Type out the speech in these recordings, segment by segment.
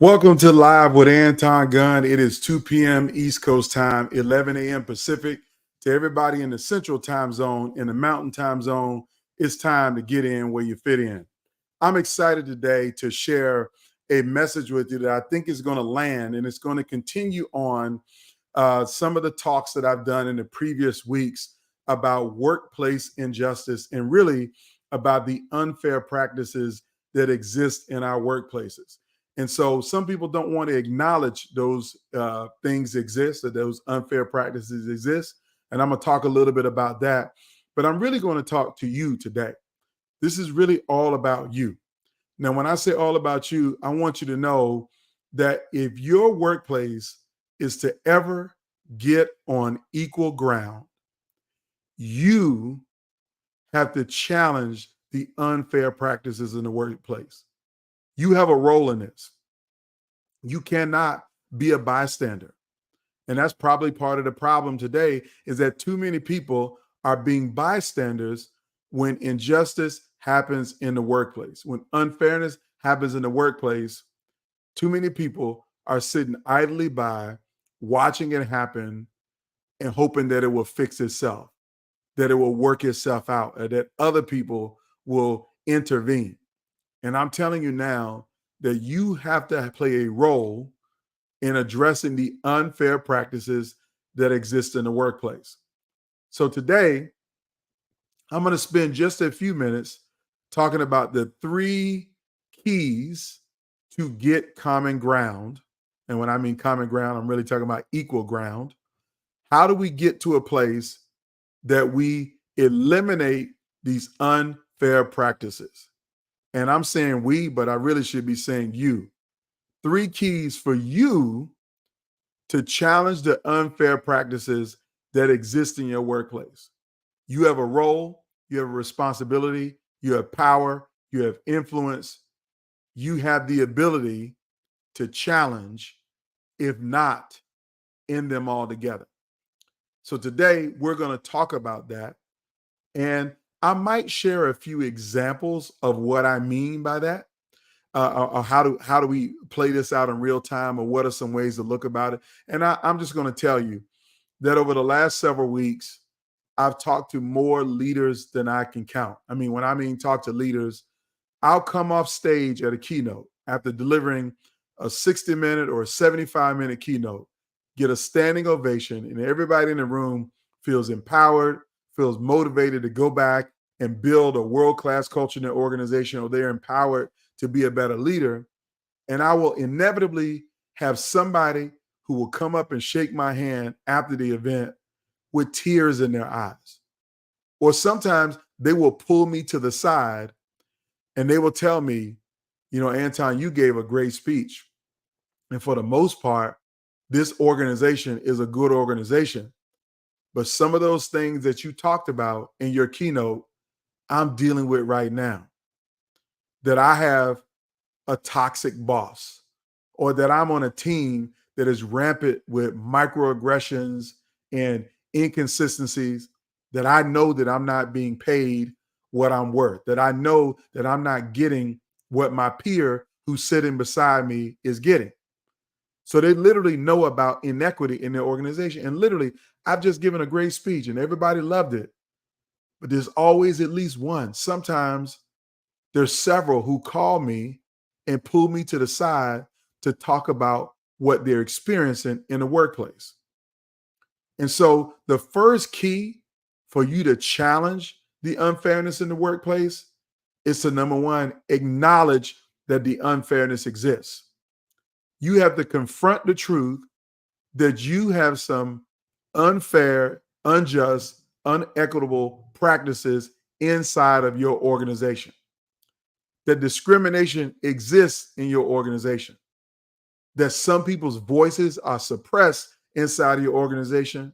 Welcome to Live with Anton Gunn. It is 2 p.m. East Coast time, 11 a.m. Pacific. To everybody in the Central time zone, in the Mountain time zone, it's time to get in where you fit in. I'm excited today to share a message with you that I think is going to land, and it's going to continue on some of the talks that I've done in the previous weeks about workplace injustice and really about the unfair practices that exist in our workplaces. And so some people don't want to acknowledge those things exist, that those unfair practices exist. And I'm going to talk a little bit about that. But I'm really going to talk to you today. This is really all about you. Now, when I say all about you, I want you to know that if your workplace is to ever get on equal ground, you have to challenge the unfair practices in the workplace. You have a role in this. You cannot be a bystander. And that's probably part of the problem today is that too many people are being bystanders when injustice happens in the workplace. When unfairness happens in the workplace, too many people are sitting idly by, watching it happen and hoping that it will fix itself, that it will work itself out, or that other people will intervene. And I'm telling you now that you have to play a role in addressing the unfair practices that exist in the workplace. So today, I'm going to spend just a few minutes talking about the three keys to get common ground. And when I mean common ground, I'm really talking about equal ground. How do we get to a place that we eliminate these unfair practices? And I'm saying we, but I really should be saying you. Three keys for you to challenge the unfair practices that exist in your workplace. You have a role, you have a responsibility, you have power, you have influence, you have the ability to challenge, if not end them all together. So today we're going to talk about that. And I might share a few examples of what I mean by that. Or how do we play this out in real time, or what are some ways to look about it? And I'm just going to tell you that over the last several weeks, I've talked to more leaders than I can count. I mean, when I mean talk to leaders, I'll come off stage at a keynote after delivering a 60-minute or a 75-minute keynote, get a standing ovation, and everybody in the room feels empowered, feels motivated to go back and build a world-class culture in their organization, or they're empowered to be a better leader. And I will inevitably have somebody who will come up and shake my hand after the event with tears in their eyes. Or sometimes they will pull me to the side and they will tell me, Anton, you gave a great speech. And for the most part, this organization is a good organization. But some of those things that you talked about in your keynote, I'm dealing with right now. That I have a toxic boss, or that I'm on a team that is rampant with microaggressions and inconsistencies, that I know that I'm not being paid what I'm worth, that I know that I'm not getting what my peer who's sitting beside me is getting. So they literally know about inequity in their organization. And literally, I've just given a great speech and everybody loved it. But there's always at least one. Sometimes there's several who call me and pull me to the side to talk about what they're experiencing in the workplace. And so the first key for you to challenge the unfairness in the workplace is to, number one, acknowledge that the unfairness exists. You have to confront the truth that you have some unfair, unjust, unequitable practices inside of your organization. That discrimination exists in your organization, that some people's voices are suppressed inside of your organization.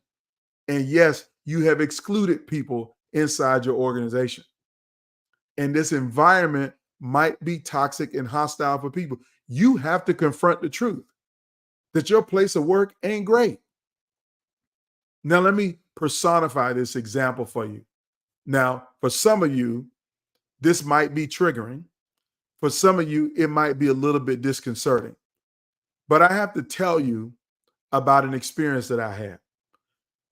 And yes, you have excluded people inside your organization. And this environment might be toxic and hostile for people. You have to confront the truth that your place of work ain't great. Now, let me personify this example for you. Now, for some of you, this might be triggering. For some of you, it might be a little bit disconcerting. But I have to tell you about an experience that I had.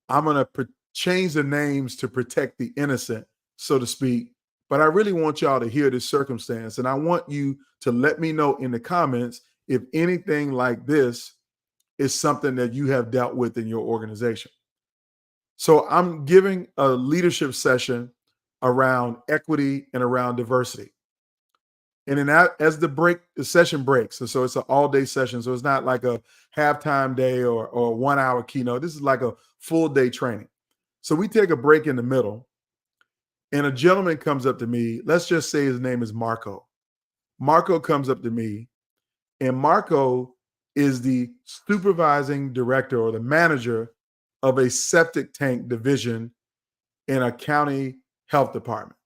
I'm going to change the names to protect the innocent, so to speak. But I really want y'all to hear this circumstance. And I want you to let me know in the comments if anything like this is something that you have dealt with in your organization. So I'm giving a leadership session around equity and around diversity. And then as the session breaks, and so it's an all-day session. So it's not like a halftime day or 1 hour keynote. This is like a full day training. So we take a break in the middle, and a gentleman comes up to me. Let's just say his name is Marco. Marco comes up to me, and Marco is the supervising director or the manager of a septic tank division in a county health department.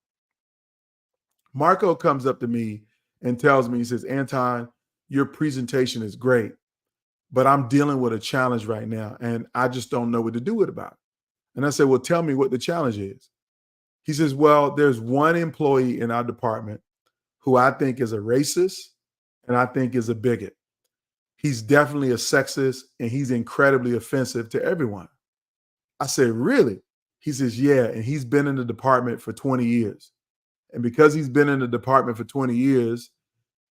Marco comes up to me and tells me, he says, Anton, your presentation is great, but I'm dealing with a challenge right now, and I just don't know what to do with about it. And I said, well, tell me what the challenge is. He says, well, there's one employee in our department who I think is a racist and I think is a bigot. He's definitely a sexist and he's incredibly offensive to everyone. I said, really? He says, yeah, and he's been in the department for 20 years. And because he's been in the department for 20 years,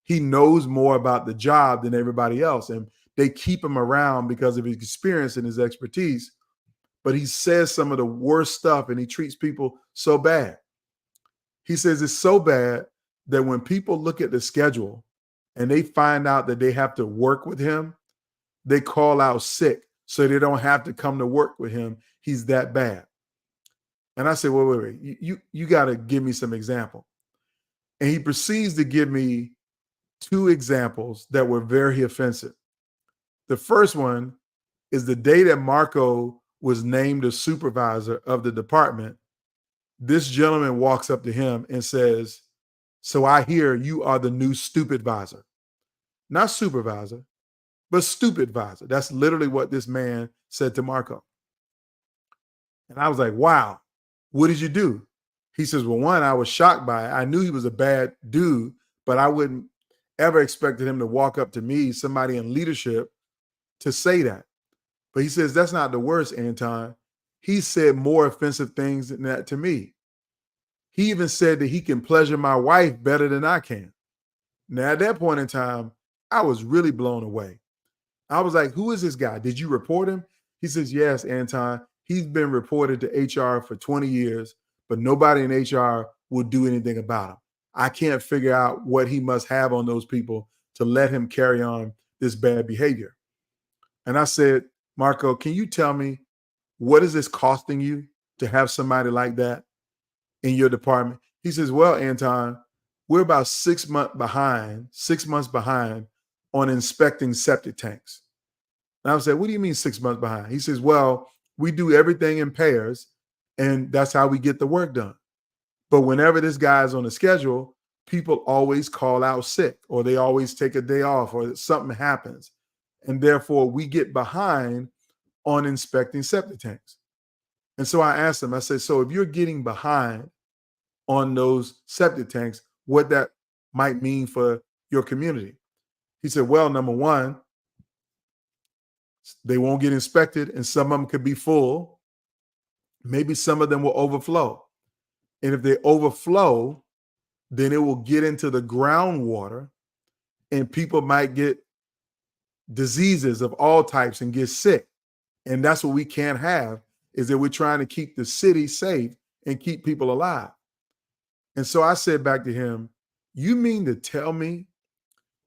he knows more about the job than everybody else. And they keep him around because of his experience and his expertise. But he says some of the worst stuff and he treats people so bad. He says it's so bad that when people look at the schedule and they find out that they have to work with him, they call out sick so they don't have to come to work with him. He's that bad. And I said, wait. You got to give me some example. And he proceeds to give me 2 examples that were very offensive. The first one is the day that Marco was named a supervisor of the department. This gentleman walks up to him and says, so I hear you are the new stupid visor. Not supervisor, but stupid visor. That's literally what this man said to Marco. And I was like, wow, what did you do? He says, well, one, I was shocked by it. I knew he was a bad dude, but I wouldn't ever expected him to walk up to me, somebody in leadership, to say that. But he says, that's not the worst, Anton. He said more offensive things than that to me. He even said that he can pleasure my wife better than I can. Now, at that point in time, I was really blown away. I was like, who is this guy? Did you report him? He says, yes, Anton. He's been reported to HR for 20 years, but nobody in HR will do anything about him. I can't figure out what he must have on those people to let him carry on this bad behavior. And I said, Marco, can you tell me what is this costing you to have somebody like that in your department? He says, well, Anton, we're about 6 months behind on inspecting septic tanks. And I said, what do you mean 6 months behind? He says, well, we do everything in pairs and that's how we get the work done. But whenever this guy is on the schedule, people always call out sick or they always take a day off or something happens. And therefore we get behind on inspecting septic tanks. And so I asked him, I said, so if you're getting behind on those septic tanks, what that might mean for your community. He said, well, number one, they won't get inspected and some of them could be full. Maybe some of them will overflow. And if they overflow, then it will get into the groundwater and people might get diseases of all types and get sick. And that's what we can't have, is that we're trying to keep the city safe and keep people alive. And so I said back to him, you mean to tell me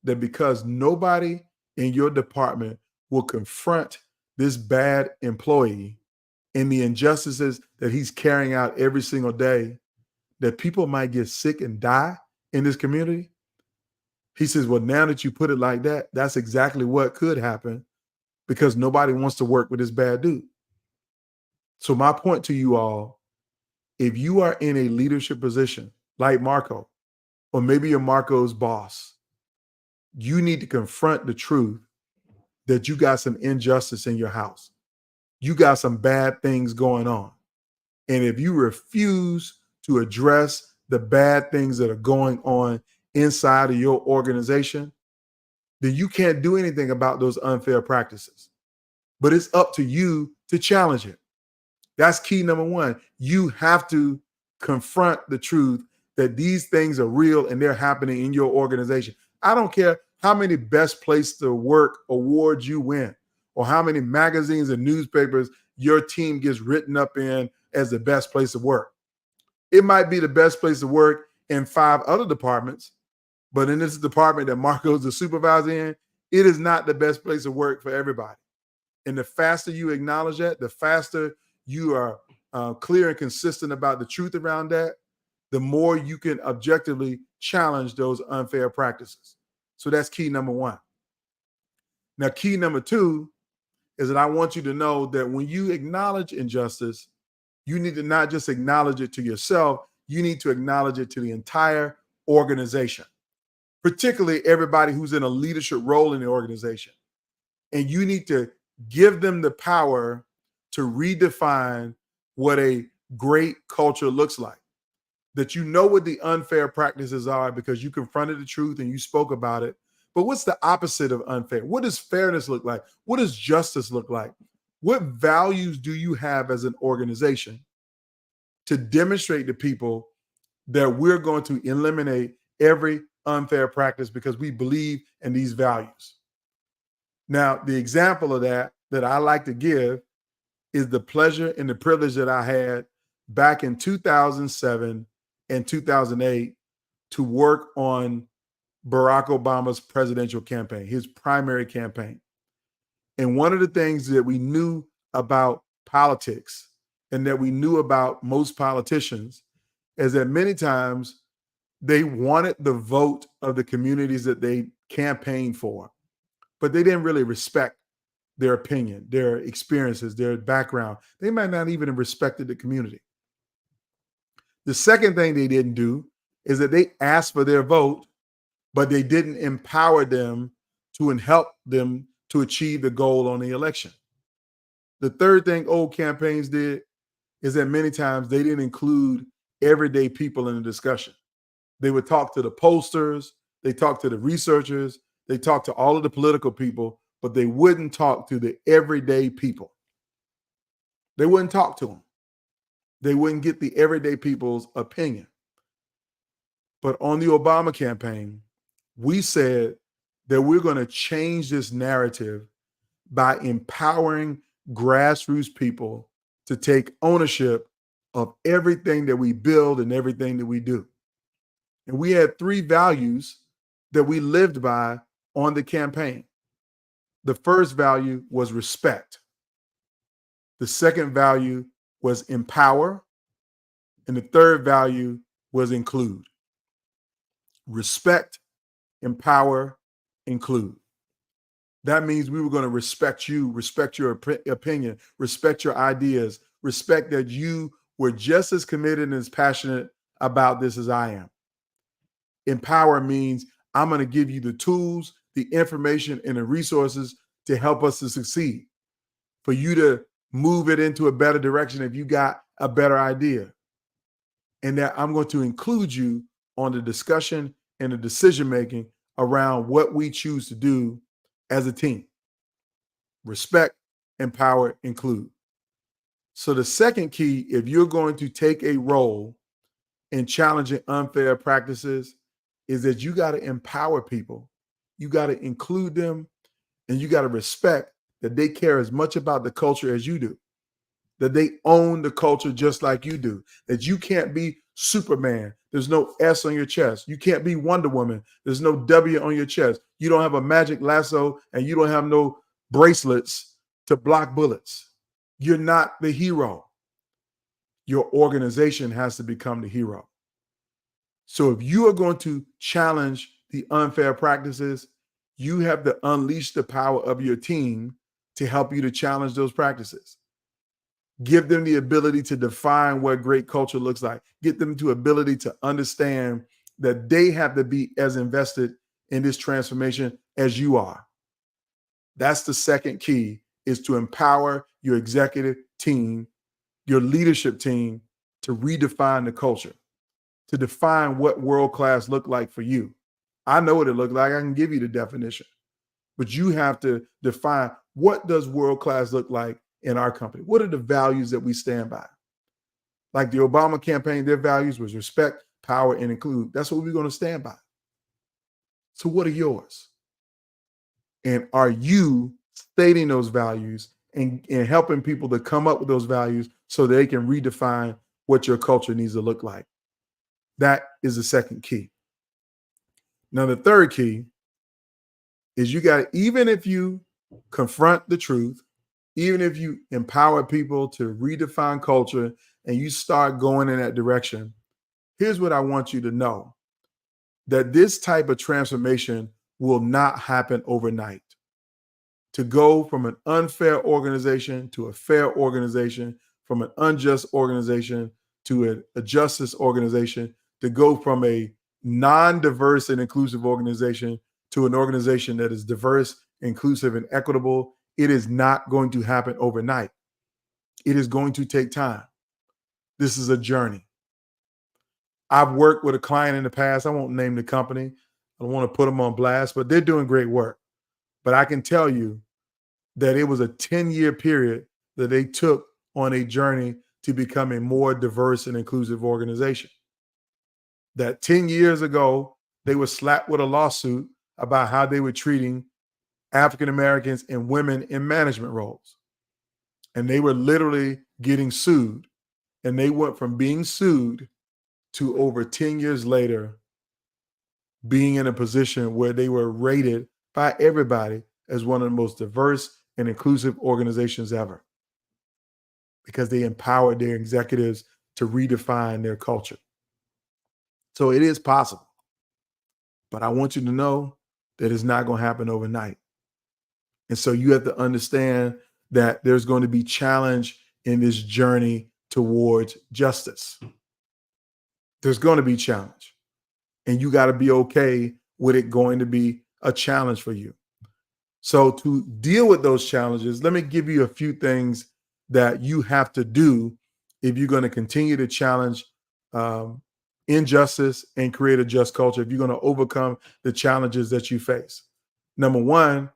that because nobody in your department will confront this bad employee and the injustices that he's carrying out every single day, that people might get sick and die in this community? He says, well, now that you put it like that, that's exactly what could happen because nobody wants to work with this bad dude. So my point to you all, if you are in a leadership position like Marco, or maybe you're Marco's boss, you need to confront the truth that you got some injustice in your house. You got some bad things going on. And if you refuse to address the bad things that are going on inside of your organization, then you can't do anything about those unfair practices. But it's up to you to challenge it. That's key number one. You have to confront the truth that these things are real and they're happening in your organization. I don't care how many best place to work awards you win or how many magazines and newspapers your team gets written up in as the best place to work. It might be the best place to work in 5 other departments, but in this department that Marco's the supervisor in, it is not the best place to work for everybody. And the faster you acknowledge that, the faster you are clear and consistent about the truth around that, the more you can objectively challenge those unfair practices. So that's key number one. Now, key number two is that I want you to know that when you acknowledge injustice, you need to not just acknowledge it to yourself, you need to acknowledge it to the entire organization, particularly everybody who's in a leadership role in the organization. And you need to give them the power to redefine what a great culture looks like. That you know what the unfair practices are because you confronted the truth and you spoke about it. But what's the opposite of unfair? What does fairness look like? What does justice look like? What values do you have as an organization to demonstrate to people that we're going to eliminate every unfair practice because we believe in these values? Now, the example of that I like to give is the pleasure and the privilege that I had back in 2007 and 2008 to work on Barack Obama's presidential campaign, his primary campaign. And one of the things that we knew about politics and that we knew about most politicians is that many times they wanted the vote of the communities that they campaigned for, but they didn't really respect their opinion, their experiences, their background. They might not even have respected the community. The second thing they didn't do is that they asked for their vote, but they didn't empower them to and help them to achieve the goal on the election. The third thing old campaigns did is that many times they didn't include everyday people in the discussion. They would talk to the pollsters, they talked to the researchers, they talked to all of the political people, but they wouldn't talk to the everyday people. They wouldn't talk to them. They wouldn't get the everyday people's opinion. But on the Obama campaign, we said that we're going to change this narrative by empowering grassroots people to take ownership of everything that we build and everything that we do. And we had 3 values that we lived by on the campaign. The first value was respect. The second value was empower. And the third value was include. Respect, empower, include. That means we were going to respect you, respect your opinion, respect your ideas, respect that you were just as committed and as passionate about this as I am. Empower means I'm going to give you the tools, the information, and the resources to help us to succeed, for you to move it into a better direction if you got a better idea. And that I'm going to include you on the discussion and the decision-making around what we choose to do as a team. Respect, empower, include. So the second key, if you're going to take a role in challenging unfair practices, is that you got to empower people. You got to include them, and you got to respect that they care as much about the culture as you do, that they own the culture just like you do, that you can't be Superman. There's no S on your chest. You can't be Wonder Woman. There's no W on your chest. You don't have a magic lasso and you don't have no bracelets to block bullets. You're not the hero. Your organization has to become the hero. So if you are going to challenge the unfair practices, you have to unleash the power of your team to help you to challenge those practices. Give them the ability to define what great culture looks like. Get them to ability to understand that they have to be as invested in this transformation as you are. That's the second key, is to empower your executive team, your leadership team, to redefine the culture, to define what world-class look like for you. I know what it looked like. I can give you the definition. but you have to define, what does world-class look like in our company? What are the values that we stand by? Like the Obama campaign, their values was respect, power, and include. That's what we're going to stand by. So what are yours? And are you stating those values and helping people to come up with those values so they can redefine what your culture needs to look like? That is the second key. Now, the third key is, you got, even if you confront the truth, even if you empower people to redefine culture and you start going in that direction, here's what I want you to know: that this type of transformation will not happen overnight. To go from an unfair organization to a fair organization, from an unjust organization to a justice organization, to go from a non-diverse and inclusive organization to an organization that is diverse, inclusive, and equitable, it is not going to happen overnight. It is going to take time. This is a journey. I've worked with a client in the past. I won't name the company. I don't want to put them on blast, but they're doing great work. But I can tell you that it was a 10-year period that they took on a journey to become a more diverse and inclusive organization. That 10 years ago, they were slapped with a lawsuit about how they were treating African Americans and women in management roles. And they were literally getting sued. And they went from being sued to, over 10 years later, being in a position where they were rated by everybody as one of the most diverse and inclusive organizations ever, because they empowered their executives to redefine their culture. So it is possible, but I want you to know that it's not going to happen overnight. And so you have to understand that there's going to be challenge in this journey towards justice. There's going to be challenge, and you got to be okay with it going to be a challenge for you. So to deal with those challenges, let me give you a few things that you have to do if you're going to continue to challenge injustice and create a just culture, if you're going to overcome the challenges that you face. Number one,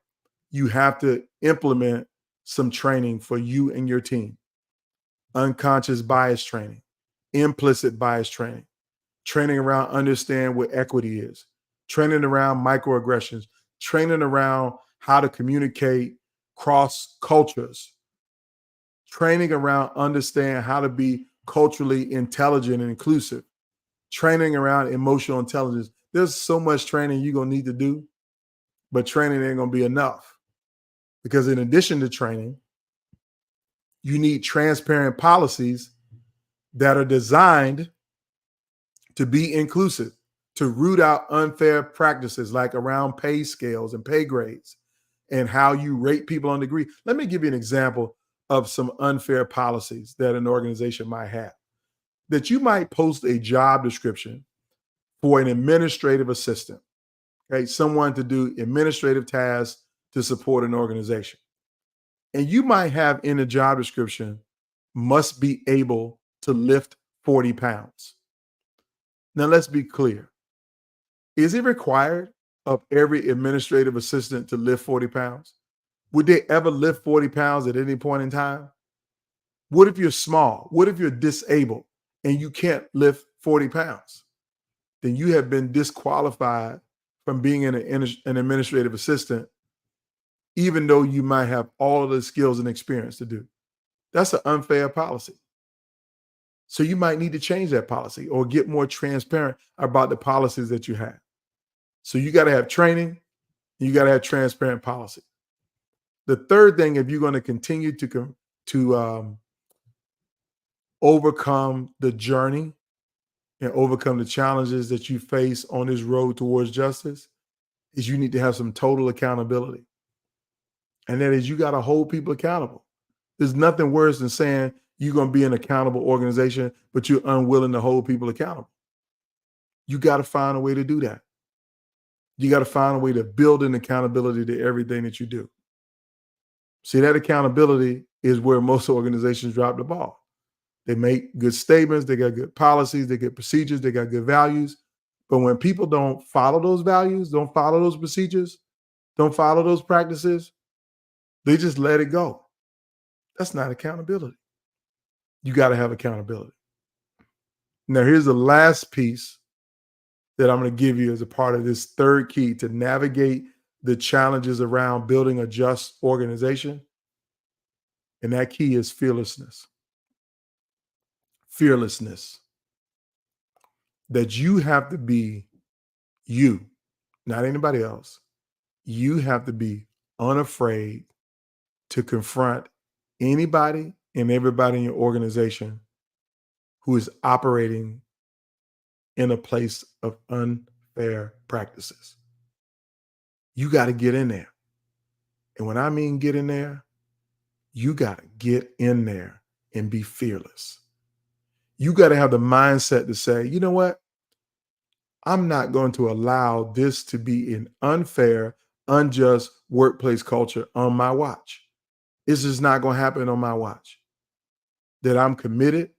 you have to implement some training for you and your team. Unconscious bias training, implicit bias training, training around understand what equity is, training around microaggressions, training around how to communicate cross cultures, training around understand how to be culturally intelligent and inclusive, training around emotional intelligence. There's so much training you're going to need to do, but training ain't going to be enough, because in addition to training, you need transparent policies that are designed to be inclusive, to root out unfair practices like around pay scales and pay grades and how you rate people on degree. Let me give you an example of some unfair policies that an organization might have. That you might post a job description for an administrative assistant, okay, someone to do administrative tasks to support an organization. And you might have in the job description, must be able to lift 40 pounds. Now, let's be clear. Is it required of every administrative assistant to lift 40 pounds? Would they ever lift 40 pounds at any point in time? What if you're small? What if you're disabled and you can't lift 40 pounds? Then you have been disqualified from being an administrative assistant, even though you might have all of the skills and experience to do. That's an unfair policy. So you might need to change that policy or get more transparent about the policies that you have. So you got to have training, you got to have transparent policy. The third thing, if you're going to continue to overcome the journey and overcome the challenges that you face on this road towards justice, is you need to have some total accountability. And that is, you got to hold people accountable. There's nothing worse than saying you're going to be an accountable organization, but you're unwilling to hold people accountable. You got to find a way to do that. You got to find a way to build an accountability to everything that you do. See, that accountability is where most organizations drop the ball. They make good statements, they got good policies, they get procedures, they got good values. But when people don't follow those values, don't follow those procedures, don't follow those practices, they just let it go. That's not accountability. You got to have accountability. Now, here's the last piece that I'm going to give you as a part of this third key to navigate the challenges around building a just organization. And that key is fearlessness. Fearlessness. That you have to be you, not anybody else. You have to be unafraid to confront anybody and everybody in your organization who is operating in a place of unfair practices. You got to get in there. And when I mean get in there, you got to get in there and be fearless. You got to have the mindset to say, you know what? I'm not going to allow this to be an unfair, unjust workplace culture on my watch. This is not going to happen on my watch. That I'm committed,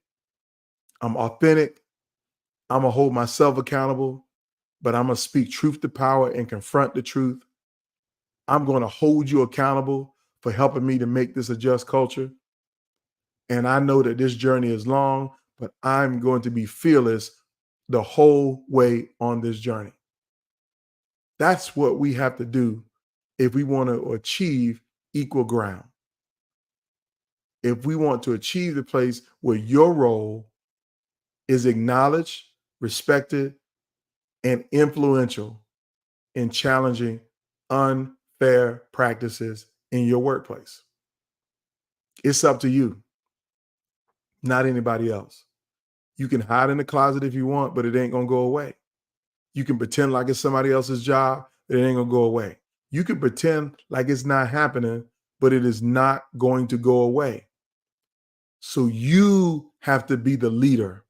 I'm authentic, I'm going to hold myself accountable, but I'm going to speak truth to power and confront the truth. I'm going to hold you accountable for helping me to make this a just culture. And I know that this journey is long, but I'm going to be fearless the whole way on this journey. That's what we have to do if we want to achieve equal ground. If we want to achieve the place where your role is acknowledged, respected, and influential in challenging unfair practices in your workplace. It's up to you, not anybody else. You can hide in the closet if you want, but it ain't going to go away. You can pretend like it's somebody else's job, but it ain't going to go away. You can pretend like it's not happening, but it is not going to go away. So you have to be the leader.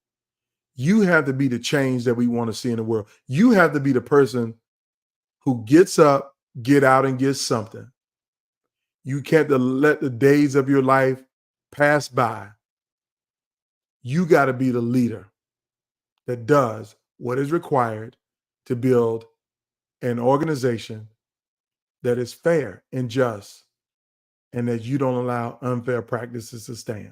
You have to be the change that we want to see in the world. You have to be the person who gets up, get out, and gets something. You can't let the days of your life pass by. You got to be the leader that does what is required to build an organization that is fair and just, and that you don't allow unfair practices to stand.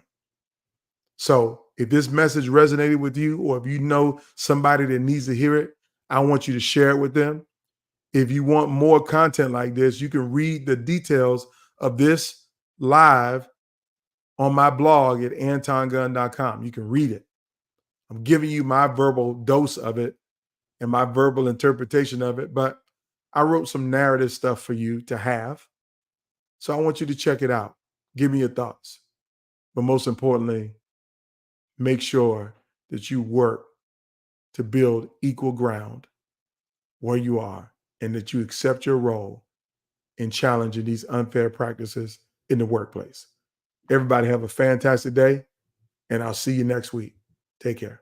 So if this message resonated with you, or if you know somebody that needs to hear it, I want you to share it with them. If you want more content like this, you can read the details of this live on my blog at antongunn.com. You can read it. I'm giving you my verbal dose of it and my verbal interpretation of it, but I wrote some narrative stuff for you to have. So I want you to check it out. Give me your thoughts. But most importantly, make sure that you work to build equal ground where you are, and that you accept your role in challenging these unfair practices in the workplace. Everybody have a fantastic day, and I'll see you next week. Take care.